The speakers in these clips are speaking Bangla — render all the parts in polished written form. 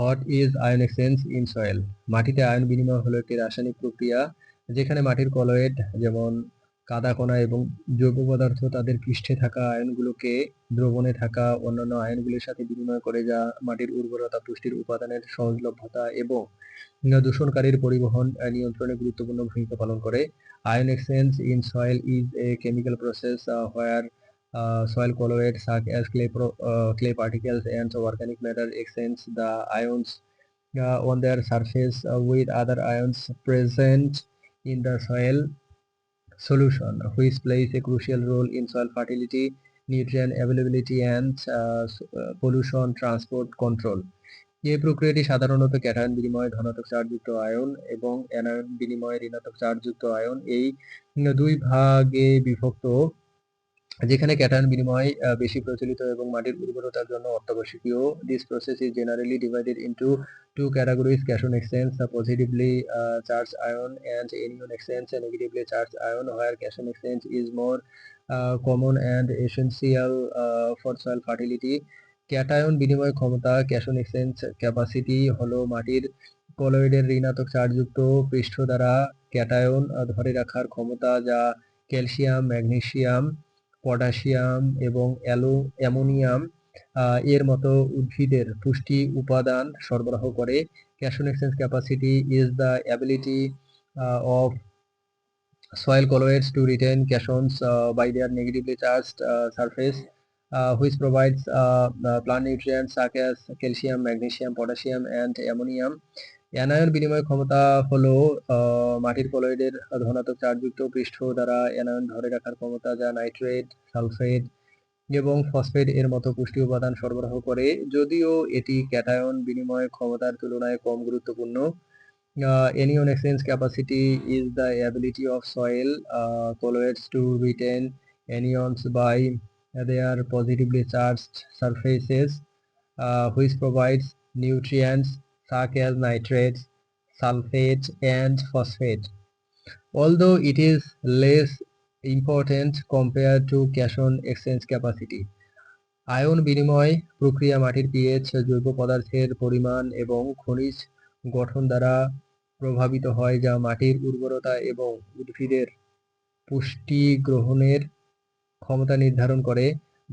What is ion exchange in soil? মাটিতে আয়ন বিনিময় হলো একটি রাসায়নিক প্রক্রিয়া যেখানে মাটির কলয়েড যেমন কাদা কণা এবং জৈব পদার্থ তাদের পৃষ্ঠে থাকা আয়নগুলোকে দ্রবণে থাকা অন্যান্য আয়নগুলির সাথে বিনিময় করে, যা মাটির উর্বরতা, পুষ্টির উপাদানের সহজলভ্যতা এবং দূষণকারীর পরিবহন নিয়ন্ত্রণে গুরুত্বপূর্ণ ভূমিকা পালন করে। Ion exchange in soil is a chemical process where soil colloids such as clay particles and organic matter exchange the ions on their surface with other ions present in the soil solution, which plays a crucial role in soil fertility, nutrient availability, and pollution transport control. এই প্রক্রিয়াটি সাধারণত ক্যাটায়ন বিনিময়ে ধনাত্মক চার্জযুক্ত আয়ন এবং অ্যানায়ন বিনিময়ে ঋণাত্মক চার্জযুক্ত আয়ন এই দুই ভাগে বিভক্ত, যেখানে ক্যাটায়ন বিনিময় বেশি প্রচলিত এবং মাটির উর্বরতার জন্য অত্যাবশ্যকীয়। This process is generally divided into two categories: cation exchange, the positively charged ion, and anion exchange, a negatively charged ion, where cation exchange is more common and essential for soil fertility. Cation বিনিময় ক্ষমতা, ক্যাশন এক্সচেঞ্জ ক্যাপাসিটি, হলো মাটির কলয়েডের ঋণাত্মক চার্জযুক্ত পৃষ্ঠ দ্বারা ক্যাটায়ন ধরে রাখার ক্ষমতা, যা ক্যালসিয়াম, ম্যাগনেসিয়াম, পটাশিয়াম এবং অ্যামোনিয়াম এর মতো উদ্ভিদের পুষ্টি উপাদান সরবরাহ করে। Cation exchange capacity is the ability of soil colloids to retain cations by their negatively charged surface, which provides plant nutrients such as calcium, magnesium, potassium, and ammonium. Anion বিনিময় ক্ষমতা হলো মাটির কলয়েডের ধনাত্মক চার্জযুক্ত পৃষ্ঠ দ্বারা অ্যানায়ন ধরে রাখার ক্ষমতা, যা নাইট্রেট, সালফেট এবং ফসফেট এর মতো পুষ্টি উপাদান সরবরাহ করে, যদিও এটি ক্যাটায়ন বিনিময় ক্ষমতার তুলনায় কম গুরুত্বপূর্ণ। Anion exchange capacity is the ability of soil colloids to retain anions by their positively charged surfaces, which provides nutrients such as nitrates, sulfate, and phosphate. Although it is less important compared to cation exchange capacity. Ion বিনিময় প্রক্রিয়া মাটির পিএইচ, জৈব পদার্থের পরিমাণ এবং খনিজ গঠন দ্বারা প্রভাবিত হয়, যা মাটির উর্বরতা এবং উদ্ভিদের পুষ্টি গ্রহণের ক্ষমতা নির্ধারণ করে।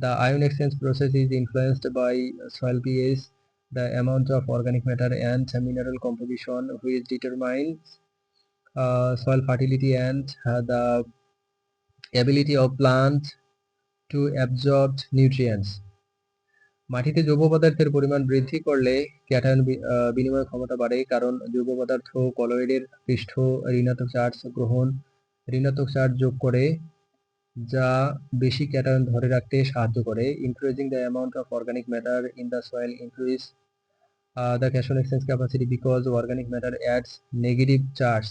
The ion exchange process is influenced by soil pH, the amount of organic matter and mineral composition, which determines soil fertility and the ability of plants to absorb nutrients. মাটিতে জৈব পদার্থের পরিমাণ বৃদ্ধি করলে ক্যাটায়ন বিনিময় ক্ষমতা বাড়ে, কারণ জৈব পদার্থ কলয়েডের পৃষ্ঠ ঋণাত্মক চার্জ যোগ করে, যা বেশি ক্যাটায়ন ধরে রাখতে সাহায্য করে। Increasing the amount of organic matter in the soil increase the cation exchange capacity because organic matter adds negative charge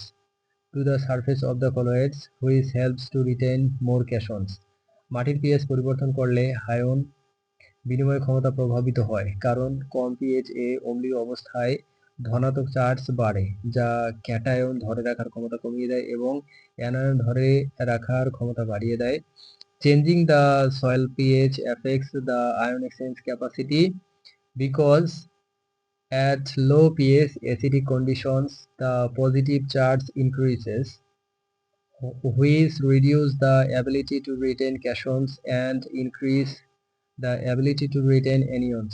to the surface of the colloids, which helps to retain more cations. মাটির পিএইচ পরিবর্তন করলে আয়ন বিনিময় ক্ষমতা প্রভাবিত হয়, কারণ কম পিএইচ এ অম্লীয় অবস্থায় ধনাত্মক চার্জ বাড়ে, যা ক্যাটায়ন ধরে রাখার ক্ষমতা কমিয়ে দেয় এবং অ্যানায়ন ধরে রাখার ক্ষমতা বাড়িয়ে দেয়। Changing the soil pH affects the ion exchange capacity because at low pH acidic conditions the positive charge increases, which reduce the ability to retain cations and increase the ability to retain anions.